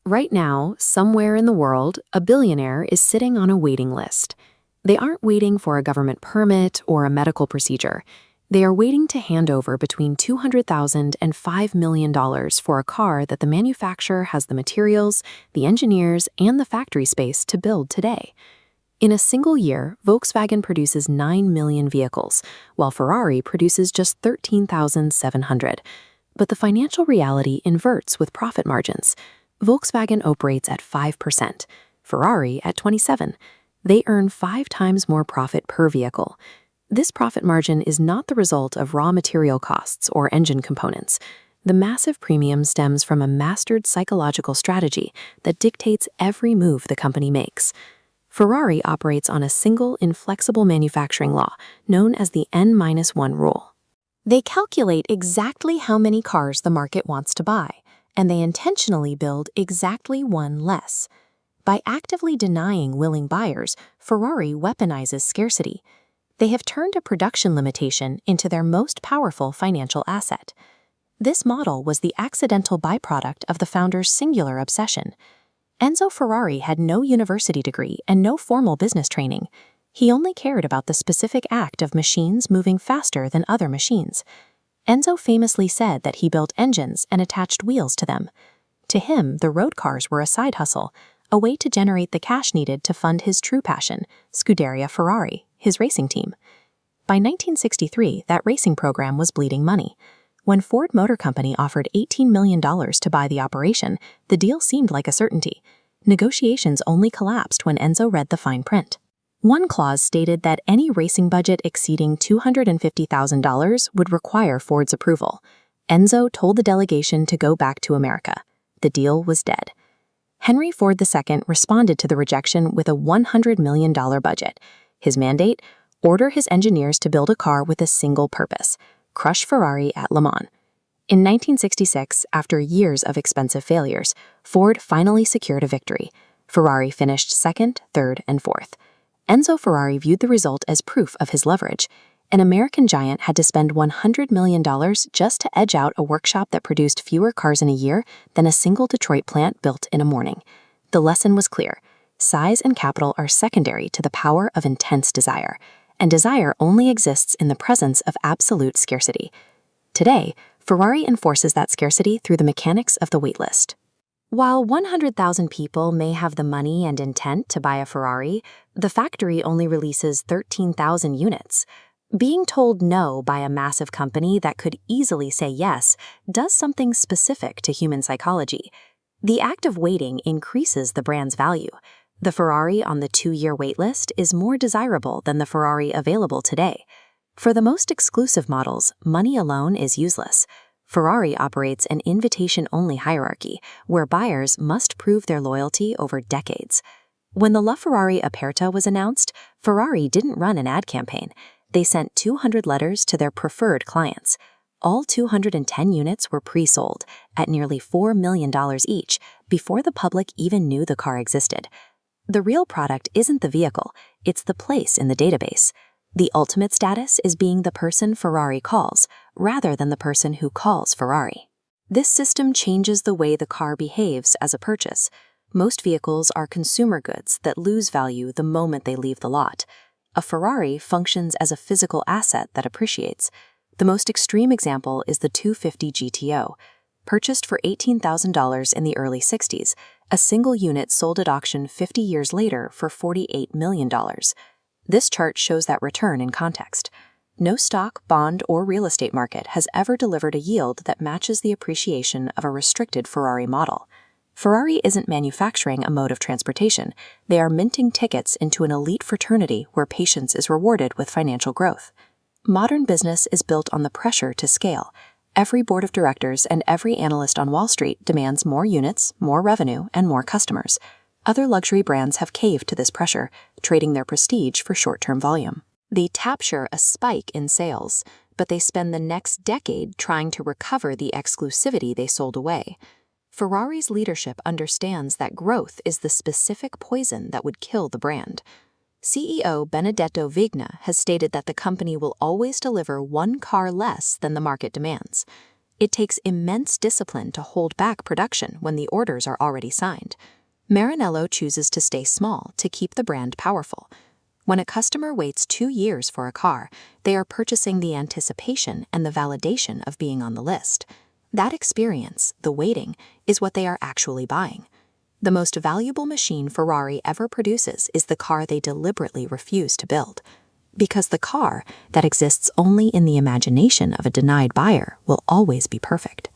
Right now, somewhere in the world, a billionaire is sitting on a waiting list. They aren't waiting for a government permit or a medical procedure. They are waiting to hand over between $200,000 and $5 million for a car that the manufacturer has the materials, the engineers, and the factory space to build today. In a single year, Volkswagen produces 9 million vehicles, while Ferrari produces just 13,700. But the financial reality inverts with profit margins. Volkswagen operates at 5%, Ferrari at 27%. They earn 5 times more profit per vehicle. This profit margin is not the result of raw material costs or engine components. The massive premium stems from a mastered psychological strategy that dictates every move the company makes. Ferrari operates on a single, inflexible manufacturing law known as the N-1 rule. They calculate exactly how many cars the market wants to buy, and they intentionally build exactly one less. By actively denying willing buyers, Ferrari weaponizes scarcity. They have turned a production limitation into their most powerful financial asset. This model was the accidental byproduct of the founder's singular obsession. Enzo Ferrari had no university degree and no formal business training. He only cared about the specific act of machines moving faster than other machines. Enzo famously said that he built engines and attached wheels to them. To him, the road cars were a side hustle, a way to generate the cash needed to fund his true passion, Scuderia Ferrari, his racing team. By 1963, that racing program was bleeding money. When Ford Motor Company offered $18 million to buy the operation, the deal seemed like a certainty. Negotiations only collapsed when Enzo read the fine print. One clause stated that any racing budget exceeding $250,000 would require Ford's approval. Enzo told the delegation to go back to America. The deal was dead. Henry Ford II responded to the rejection with a $100 million budget. His mandate? Order his engineers to build a car with a single purpose: crush Ferrari at Le Mans. In 1966, after years of expensive failures, Ford finally secured a victory. Ferrari finished second, third, and fourth. Enzo Ferrari viewed the result as proof of his leverage. An American giant had to spend $100 million just to edge out a workshop that produced fewer cars in a year than a single Detroit plant built in a morning. The lesson was clear. Size and capital are secondary to the power of intense desire, and desire only exists in the presence of absolute scarcity. Today, Ferrari enforces that scarcity through the mechanics of the waitlist. While 100,000 people may have the money and intent to buy a Ferrari, the factory only releases 13,000 units. Being told no by a massive company that could easily say yes does something specific to human psychology. The act of waiting increases the brand's value. The Ferrari on the 2-year waitlist is more desirable than the Ferrari available today. For the most exclusive models, money alone is useless. Ferrari operates an invitation-only hierarchy, where buyers must prove their loyalty over decades. When the LaFerrari Aperta was announced, Ferrari didn't run an ad campaign. They sent 200 letters to their preferred clients. All 210 units were pre-sold, at nearly $4 million each, before the public even knew the car existed. The real product isn't the vehicle, it's the place in the database. The ultimate status is being the person Ferrari calls, rather than the person who calls Ferrari. This system changes the way the car behaves as a purchase. Most vehicles are consumer goods that lose value the moment they leave the lot. A Ferrari functions as a physical asset that appreciates. The most extreme example is the 250 GTO. Purchased for $18,000 in the early 60s, a single unit sold at auction 50 years later for $48 million. This chart shows that return in context. No stock, bond, or real estate market has ever delivered a yield that matches the appreciation of a restricted Ferrari model. Ferrari isn't manufacturing a mode of transportation. They are minting tickets into an elite fraternity where patience is rewarded with financial growth. Modern business is built on the pressure to scale. Every board of directors and every analyst on Wall Street demands more units, more revenue, and more customers. Other luxury brands have caved to this pressure, trading their prestige for short-term volume. They capture a spike in sales, but they spend the next decade trying to recover the exclusivity they sold away. Ferrari's leadership understands that growth is the specific poison that would kill the brand. CEO Benedetto Vigna has stated that the company will always deliver one car less than the market demands. It takes immense discipline to hold back production when the orders are already signed. Maranello chooses to stay small to keep the brand powerful. When a customer waits 2 years for a car, they are purchasing the anticipation and the validation of being on the list. That experience, the waiting, is what they are actually buying. The most valuable machine Ferrari ever produces is the car they deliberately refuse to build. Because the car that exists only in the imagination of a denied buyer will always be perfect.